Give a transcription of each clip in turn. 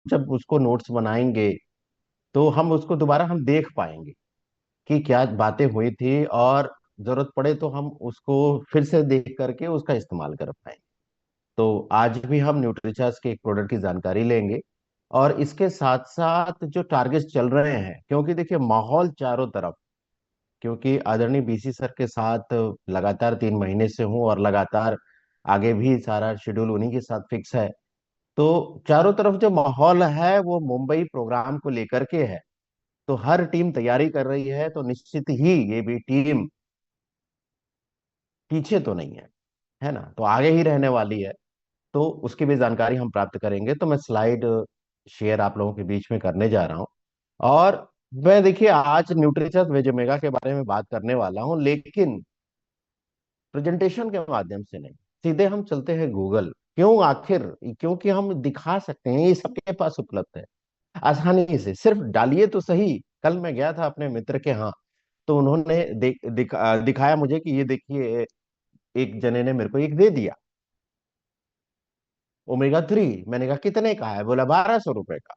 जब उसको नोट्स बनाएंगे तो हम उसको दोबारा हम देख पाएंगे कि क्या बातें हुई थी, और जरूरत पड़े तो हम उसको फिर से देख करके उसका इस्तेमाल कर पाएंगे। तो आज भी हम न्यूट्रिचार्ज के एक प्रोडक्ट की जानकारी लेंगे, और इसके साथ साथ जो टारगेट्स चल रहे हैं, क्योंकि देखिए माहौल चारों तरफ, क्योंकि आदरणीय बीसी सर के साथ लगातार 3 महीने से हूँ, और लगातार आगे भी सारा शेड्यूल उन्हीं के साथ फिक्स है। तो चारों तरफ जो माहौल है वो मुंबई प्रोग्राम को लेकर के है। तो हर टीम तैयारी कर रही है, तो निश्चित ही ये भी टीम पीछे तो नहीं है ना, तो आगे ही रहने वाली है। तो उसकी भी जानकारी हम प्राप्त करेंगे। तो मैं स्लाइड शेयर आप लोगों के बीच में करने जा रहा हूं। और मैं देखिए आज न्यूट्रिचर्स वेज ओमेगा के बारे में बात करने वाला हूं, लेकिन प्रेजेंटेशन के माध्यम से नहीं, सीधे हम चलते हैं गूगल। क्यों आखिर? क्योंकि हम दिखा सकते हैं, ये सबके पास उपलब्ध है आसानी से, सिर्फ डालिए तो सही। कल मैं गया था अपने मित्र के यहाँ, तो उन्होंने दिखाया मुझे कि ये देखिए, एक जने ने मेरे को एक दे दिया ओमेगा 3। मैंने कहा कितने का है? बोला 1200 रुपए का।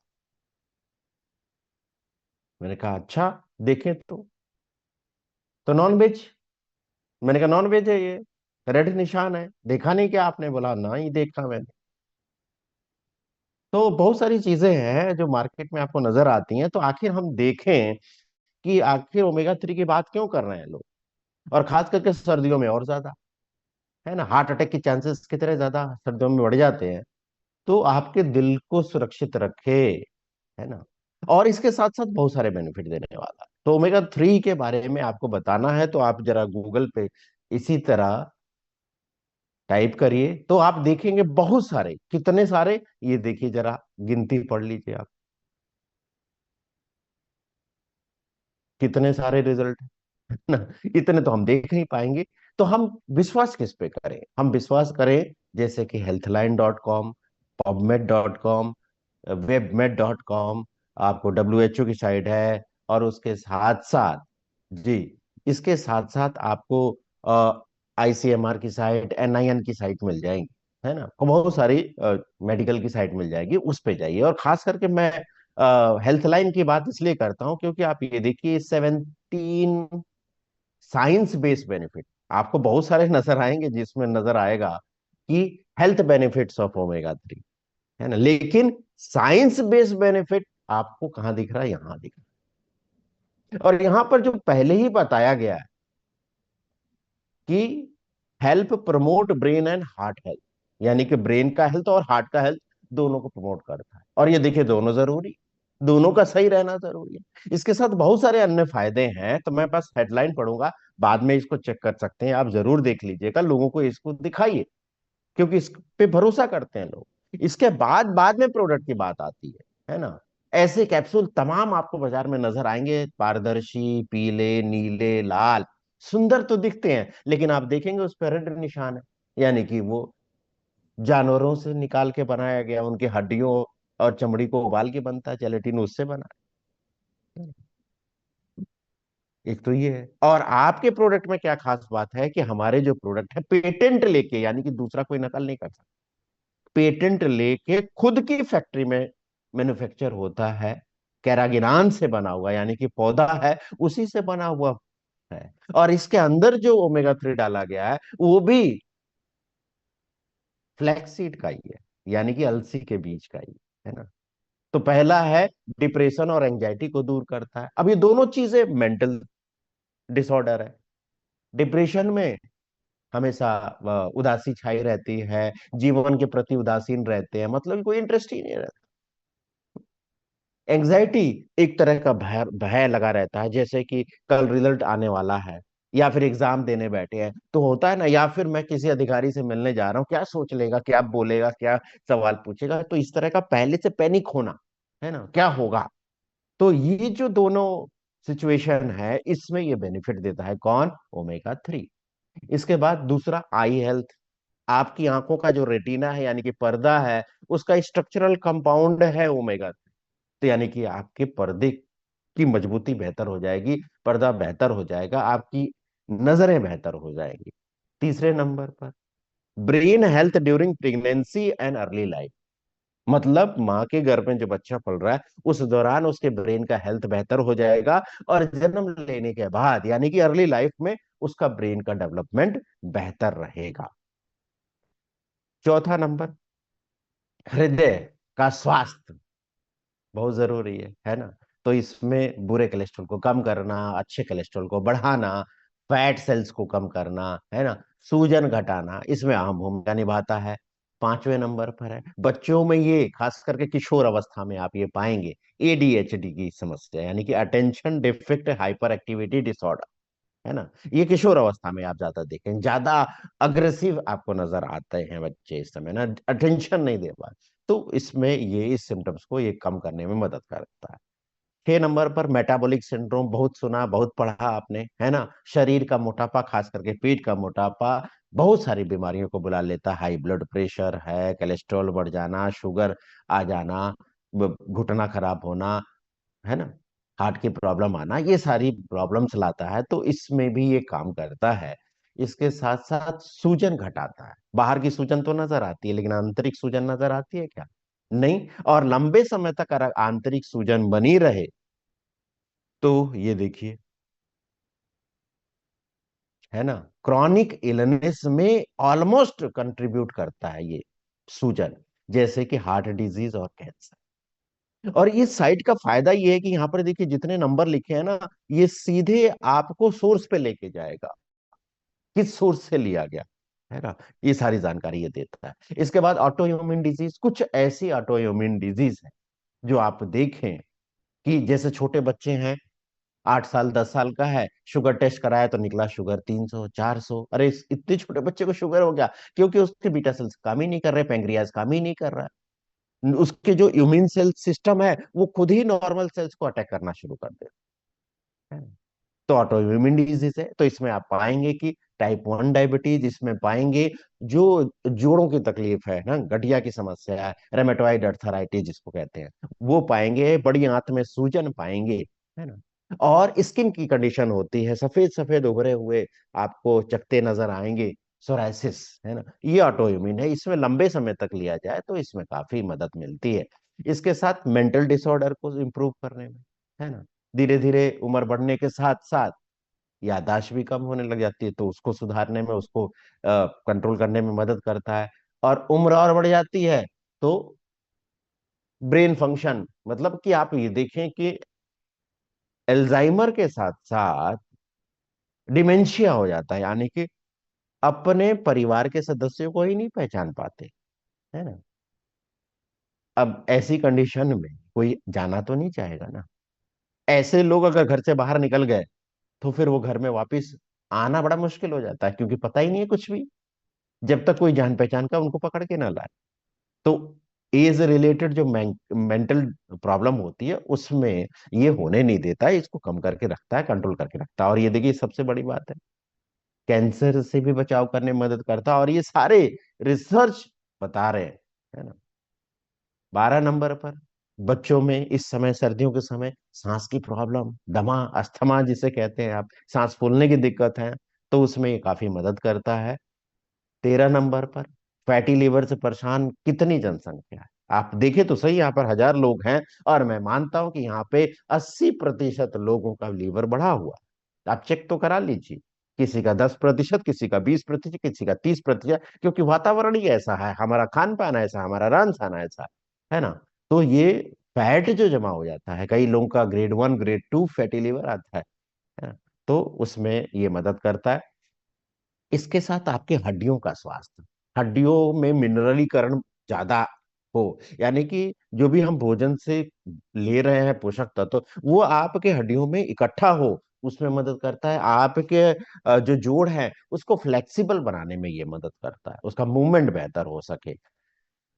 मैंने कहा अच्छा, देखें तो नॉन वेज? मैंने कहा नॉन वेज है ये, रेड निशान है, देखा नहीं क्या आपने? बोला ना ही देखा मैंने। तो बहुत सारी चीजें हैं जो मार्केट में आपको नजर आती हैं, तो आखिर हम देखें कि आखिर ओमेगा 3 की बात क्यों कर रहे हैं लोग, और खास करके सर्दियों में और ज्यादा, है ना। हार्ट अटैक के चांसेस कितने ज्यादा सर्दियों में बढ़ जाते हैं। तो आपके दिल को सुरक्षित रखे, है ना। और इसके साथ साथ बहुत सारे बेनिफिट देने वाला है। तो ओमेगा 3 के बारे में आपको बताना है, तो आप जरा गूगल पे इसी तरह टाइप करिए, तो आप देखेंगे बहुत सारे, कितने सारे, ये देखिए जरा गिनती पढ़ लीजिए आप, कितने सारे रिजल्ट है ना। इतने तो हम देख नहीं पाएंगे। तो हम विश्वास किस पे करें? हम विश्वास करें जैसे कि healthline.com, pubmed.com, webmed.com, आपको WHO की साइट है, और उसके साथ साथ, जी, इसके साथ साथ आपको ICMR की साइट, NIN की साइट मिल जाएंगी, है ना। बहुत सारी मेडिकल की साइट मिल जाएगी, उस पे जाइए। और खास करके मैं हेल्थ लाइन की बात इसलिए करता हूं, क्योंकि आप ये देखिए 17 साइंस बेस्ड बेनिफिट आपको बहुत सारे नजर आएंगे, जिसमें नजर आएगा कि हेल्थ बेनिफिट्स ऑफ ओमेगा 3, है ना। लेकिन साइंस बेस्ड बेनिफिट आपको कहाँ दिख रहा है? यहाँ दिख रहा है। और यहाँ पर जो पहले ही बताया गया है कि help promote brain and heart health, यानी कि ब्रेन का हेल्थ और हार्ट का हेल्थ दोनों को प्रमोट करता है। और ये देखिए दोनों जरूरी, दोनों का सही रहना जरूरी है। इसके साथ बहुत सारे अन्य फायदे हैं, तो मैं बस हेडलाइन पढ़ूंगा, बाद में इसको चेक कर सकते हैं आप, जरूर देख लीजिएगा, लोगों को इसको दिखाइए, क्योंकि इस पे भरोसा करते हैं लोग। इसके बाद बाद में प्रोडक्ट की बात आती है ना। ऐसे कैप्सूल तमाम आपको बाजार में नजर आएंगे, पारदर्शी, पीले, नीले, लाल, सुंदर तो दिखते हैं, लेकिन आप देखेंगे उस पर रेड निशान है, यानी कि वो जानवरों से निकाल के बनाया गया, उनकी हड्डियों और चमड़ी को उबाल के बनता है, जेलेटिन उससे बना है। एक तो ये है। और आपके प्रोडक्ट में क्या खास बात है कि हमारे जो प्रोडक्ट है पेटेंट लेके, यानी कि दूसरा कोई नकल नहीं कर सकता, पेटेंट लेके खुद की फैक्ट्री में मैन्युफैक्चर होता है, कैरागिनान से बना हुआ, यानी कि पौधा है उसी से बना हुआ है। और इसके अंदर जो ओमेगा 3 डाला गया है वो भी फ्लैक्सीड का ही है, यानी कि अलसी के बीज का ही है ना। तो पहला है, डिप्रेशन और एंजाइटी को दूर करता है। अब ये दोनों चीजें मेंटल डिसऑर्डर है। डिप्रेशन में हमेशा उदासी छाई रहती है, जीवन के प्रति उदासीन रहते हैं, मतलब कोई इंटरेस्ट ही नहीं रहता। एंजाइटी एक तरह का भय भय लगा रहता है, जैसे कि कल रिजल्ट आने वाला है, या फिर एग्जाम देने बैठे हैं तो होता है ना, या फिर मैं किसी अधिकारी से मिलने जा रहा हूँ, क्या सोच लेगा, क्या बोलेगा, क्या सवाल पूछेगा, तो इस तरह का पहले से पैनिक होना, है ना, क्या होगा। तो ये जो दोनों सिचुएशन है, इसमें ये बेनिफिट देता है कौन? ओमेगा 3। इसके बाद दूसरा, आई हेल्थ। आपकी आंखों का जो रेटिना है, यानी कि पर्दा है, उसका स्ट्रक्चरल कंपाउंड है ओमेगा, तो यानी कि आपके पर्दे की मजबूती बेहतर हो जाएगी, पर्दा बेहतर हो जाएगा, आपकी नजरें बेहतर हो जाएंगी। तीसरे नंबर पर, brain health during pregnancy and early life, मतलब माँ के गर्भ में जो बच्चा पल रहा है उस दौरान उसके ब्रेन का हेल्थ बेहतर हो जाएगा, और जन्म लेने के बाद यानी कि अर्ली लाइफ में उसका ब्रेन का डेवलपमेंट बेहतर रहेगा। चौथा नंबर, हृदय का स्वास्थ्य बहुत जरूरी है ना। तो इसमें बुरे कोलेस्ट्रॉल को कम करना, अच्छे कोलेस्ट्रॉल को बढ़ाना, फैट सेल्स को कम करना, है ना, सूजन घटाना, इसमें अहम भूमिका निभाता है। पांचवें नंबर पर है बच्चों में, ये खास करके किशोर अवस्था में आप ये पाएंगे, एडीएचडी की समस्या, यानी कि attention deficit hyper activity disorder, है ना। ये किशोर अवस्था में आप ज्यादा देखें, ज्यादा अग्रेसिव आपको नजर आते हैं बच्चे इस समय ना, अटेंशन नहीं दे पा। तो इसमें ये इस सिम्टम्स को ये कम करने में मदद करता है। 6 नंबर पर मेटाबॉलिक सिंड्रोम, बहुत सुना बहुत पढ़ा आपने, है ना। शरीर का मोटापा, खास करके पेट का मोटापा बहुत सारी बीमारियों को बुला लेता है। हाई ब्लड प्रेशर है, कोलेस्ट्रॉल बढ़ जाना, शुगर आ जाना, घुटना खराब होना, है ना, हार्ट की प्रॉब्लम आना, ये सारी प्रॉब्लम्स लाता है। तो इसमें भी ये काम करता है। इसके साथ साथ सूजन घटाता है। बाहर की सूजन तो नजर आती है, लेकिन आंतरिक सूजन नजर आती है क्या? नहीं। और लंबे समय तक अगर आंतरिक सूजन बनी रहे तो ये देखिए, है ना, क्रॉनिक इलनेस में ऑलमोस्ट कंट्रीब्यूट करता है ये सूजन, जैसे कि हार्ट डिजीज और कैंसर। और इस साइट का फायदा ये है कि यहाँ पर देखिए जितने नंबर लिखे हैं ना, ये सीधे आपको सोर्स पे लेके जाएगा, किस सोर्स से लिया गया, है ना, ये सारी जानकारी ये देता है। इसके बाद ऑटो इम्यून डिजीज, कुछ ऐसी ऑटो इम्यून डिजीज है जो आप देखें कि जैसे छोटे बच्चे हैं, 8 साल 10 साल का है, शुगर टेस्ट कराया तो निकला शुगर 300 400, अरे इतने छोटे बच्चे को शुगर हो गया, क्योंकि उसके बीटा सेल्स काम ही नहीं कर रहे, पेंक्रियाज काम ही नहीं कर रहा है, उसके जो इम्यून सेल सिस्टम है वो खुद ही नॉर्मल सेल्स को अटैक करना शुरू कर देता है। तो ऑटो इम्यून डिजीज है, तो इसमें आप पाएंगे कि टाइप 1 डायबिटीज, इसमें पाएंगे जो जोड़ों की तकलीफ है ना, गठिया की समस्या है, रेमेटोइड अर्थराइटिस जिसको कहते हैं, वो पाएंगे, बड़ी आंत में सूजन पाएंगे, है ना। और स्किन की कंडीशन होती है, सफेद सफेद उभरे हुए आपको चकते नजर आएंगे, सोराइसिस, है ना, ये ऑटो इम्यून है। इसमें लंबे समय तक लिया जाए तो इसमें काफी मदद मिलती है। इसके साथ मेंटल डिसऑर्डर को इम्प्रूव करने में, है ना, धीरे धीरे उम्र बढ़ने के साथ साथ याददाश्त भी कम होने लग जाती है, तो उसको सुधारने में, उसको कंट्रोल करने में मदद करता है। और उम्र और बढ़ जाती है तो ब्रेन फंक्शन, मतलब कि आप ये देखें कि एल्जाइमर के साथ साथ डिमेंशिया हो जाता है, यानी कि अपने परिवार के सदस्यों को ही नहीं पहचान पाते, है ना। अब ऐसी कंडीशन में कोई जाना तो नहीं चाहेगा ना। ऐसे लोग अगर घर से बाहर निकल गए तो फिर वो घर में वापस आना बड़ा मुश्किल हो जाता है, क्योंकि पता ही नहीं है कुछ भी, जब तक कोई जान पहचान का उनको पकड़ के ना लाए। तो एज रिलेटेड जो मेंटल प्रॉब्लम होती है उसमें ये होने नहीं देता है, इसको कम करके रखता है, कंट्रोल करके रखता है। और ये देखिए सबसे बड़ी बात है, कैंसर से भी बचाव करने में मदद करता है, और ये सारे रिसर्च बता रहे हैं, है ना। 12 नंबर पर बच्चों में इस समय, सर्दियों के समय, सांस की प्रॉब्लम, दमा, अस्थमा जिसे कहते हैं आप, सांस फूलने की दिक्कत है, तो उसमें ये काफी मदद करता है। 13 नंबर पर फैटी लिवर से परेशान कितनी जनसंख्या है, आप देखें तो सही, यहाँ पर 1000 लोग हैं, और मैं मानता हूं कि यहाँ पे 80% लोगों का लीवर बढ़ा हुआ है। आप चेक तो करा लीजिए, किसी का 10%, किसी का 20%, किसी का 30%, क्योंकि वातावरण ही ऐसा है, हमारा खान पान ऐसा, हमारा रहन सहन ऐसा है ना। तो ये फैट जो जमा हो जाता है, कई लोगों का ग्रेड 1 ग्रेड 2 फैटी लिवर आता है ना, तो उसमें ये मदद करता है। इसके साथ आपके हड्डियों का स्वास्थ्य, हड्डियों में मिनरलीकरण ज्यादा हो, यानी कि जो भी हम भोजन से ले रहे हैं पोषक तत्व, वो आपके हड्डियों में इकट्ठा हो, उसमें मदद करता है। आपके जो जोड़ है उसको फ्लेक्सिबल बनाने में ये मदद करता है, उसका मूवमेंट बेहतर हो सके।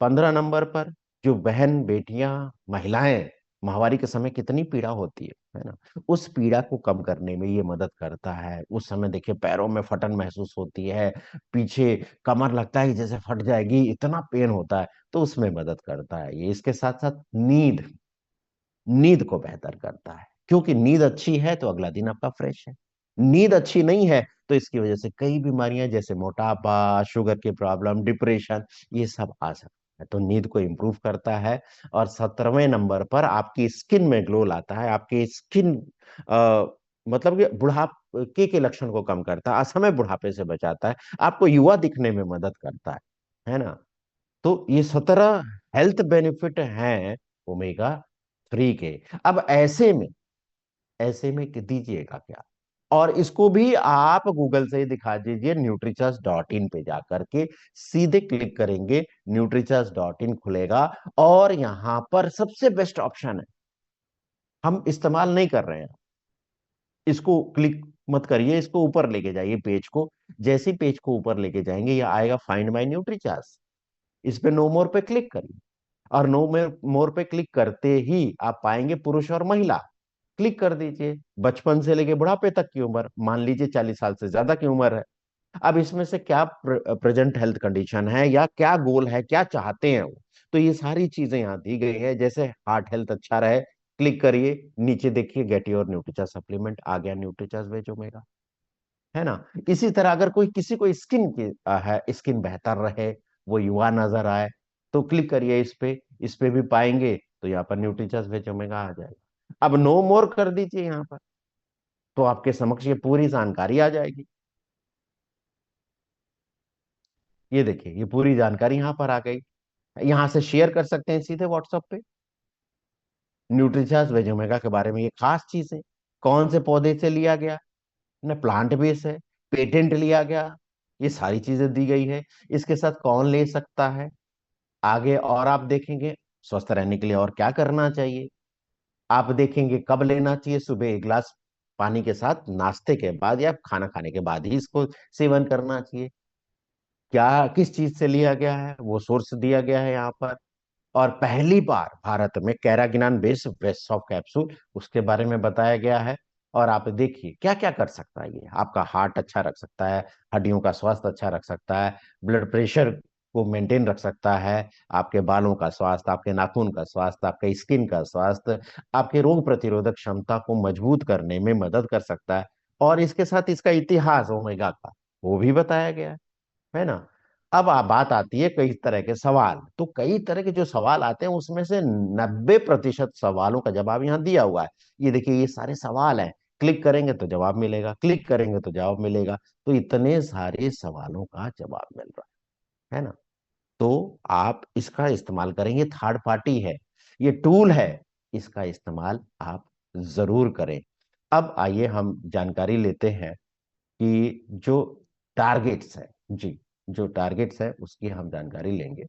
15 नंबर पर जो बहन बेटियां, महिलाएं, माहवारी के समय कितनी पीड़ा होती है ना, उस पीड़ा को कम करने में ये मदद करता है। उस समय देखिए पैरों में फटन महसूस होती है, पीछे कमर लगता है कि जैसे फट जाएगी, इतना पेन होता है, तो उसमें मदद करता है ये। इसके साथ साथ नींद, नींद को बेहतर करता है, क्योंकि नींद अच्छी है तो अगला दिन आपका फ्रेश है। नींद अच्छी नहीं है तो इसकी वजह से कई बीमारियां, जैसे मोटापा, शुगर की प्रॉब्लम, डिप्रेशन, ये सब आ सकती तो नींद को इम्प्रूव करता है। और 17वें नंबर पर आपकी स्किन में ग्लो लाता है, आपकी स्किन मतलब कि बुढ़ापे के लक्षण को कम करता है, असमय बुढ़ापे से बचाता है, आपको युवा दिखने में मदद करता है ना। तो ये 17 हेल्थ बेनिफिट हैं ओमेगा 3 के। अब ऐसे में दीजिएगा क्या? और इसको भी आप गूगल से ही दिखा दीजिए, न्यूट्रीचर्स.इन पे जाकर के सीधे क्लिक करेंगे, न्यूट्रीचर्स.इन खुलेगा और यहां पर सबसे बेस्ट ऑप्शन है, हम इस्तेमाल नहीं कर रहे हैं, इसको क्लिक मत करिए, इसको ऊपर लेके जाइए पेज को। जैसे ही पेज को ऊपर लेके जाएंगे ये आएगा फाइंड माय न्यूट्रीचार्ज, इस पे नो मोर पे क्लिक करिए। और नो मोर पे क्लिक करते ही आप पाएंगे पुरुष और महिला, क्लिक कर दीजिए। बचपन से लेके बुढ़ापे तक की उम्र, मान लीजिए 40 साल से ज्यादा की उम्र है। अब इसमें से क्या प्रेजेंट हेल्थ कंडीशन है या क्या गोल है, क्या चाहते हैं वो, तो ये सारी चीजें यहाँ दी गई है। जैसे हार्ट हेल्थ अच्छा रहे, क्लिक करिए, नीचे देखिए गेट योर न्यूट्रीचार्ज सप्लीमेंट आ गया, न्यूट्रीचार्ज वेज ओमेगा, है ना। इसी तरह अगर कोई किसी को स्किन की है, स्किन बेहतर रहे, वो युवा नजर आए, तो क्लिक करिए इस पे भी पाएंगे, तो यहाँ पर न्यूट्रीचार्ज वेज ओमेगा आ जाएगा। अब नो मोर कर दीजिए यहाँ पर, तो आपके समक्ष ये पूरी जानकारी आ जाएगी। ये देखिए ये पूरी जानकारी यहाँ पर आ गई। यहाँ से शेयर कर सकते हैं सीधे व्हाट्सएप पे, न्यूट्रीचार्ज वेज ओमेगा के बारे में ये खास चीज है, कौन से पौधे से लिया गया ना, प्लांट बेस है, पेटेंट लिया गया, ये सारी चीजें दी गई है। इसके साथ कौन ले सकता है आगे, और आप देखेंगे स्वस्थ रहने के लिए और क्या करना चाहिए। आप देखेंगे कब लेना चाहिए, सुबह 1 गिलास पानी के साथ, नाश्ते के बाद या खाना खाने के बाद ही इसको सेवन करना चाहिए। क्या किस चीज से लिया गया है वो सोर्स दिया गया है यहाँ पर। और पहली बार भारत में कैरागिनान बेस्ड वेस्ट ऑफ कैप्सूल, उसके बारे में बताया गया है। और आप देखिए क्या क्या कर सकता है ये, आपका हार्ट अच्छा रख सकता है, हड्डियों का स्वास्थ्य अच्छा रख सकता है, ब्लड प्रेशर को मेंटेन रख सकता है, आपके बालों का स्वास्थ्य, आपके नाखून का स्वास्थ्य, आपके स्किन का स्वास्थ्य, आपके रोग प्रतिरोधक क्षमता को मजबूत करने में मदद कर सकता है। और इसके साथ इसका इतिहास ओमेगा का वो भी बताया गया है ना। अब बात आती है कई तरह के सवाल, तो कई तरह के जो सवाल आते हैं उसमें से 90% सवालों का जवाब यहाँ दिया हुआ है। ये देखिए ये सारे सवाल हैं, क्लिक करेंगे तो जवाब मिलेगा, क्लिक करेंगे तो जवाब मिलेगा। तो इतने सारे सवालों का जवाब मिल रहा है ना। तो आप इसका इस्तेमाल करेंगे, थर्ड पार्टी है, ये टूल है, इसका इस्तेमाल आप जरूर करें। अब आइए हम जानकारी लेते हैं कि जो टारगेट्स है, जी, जो टारगेट्स है उसकी हम जानकारी लेंगे।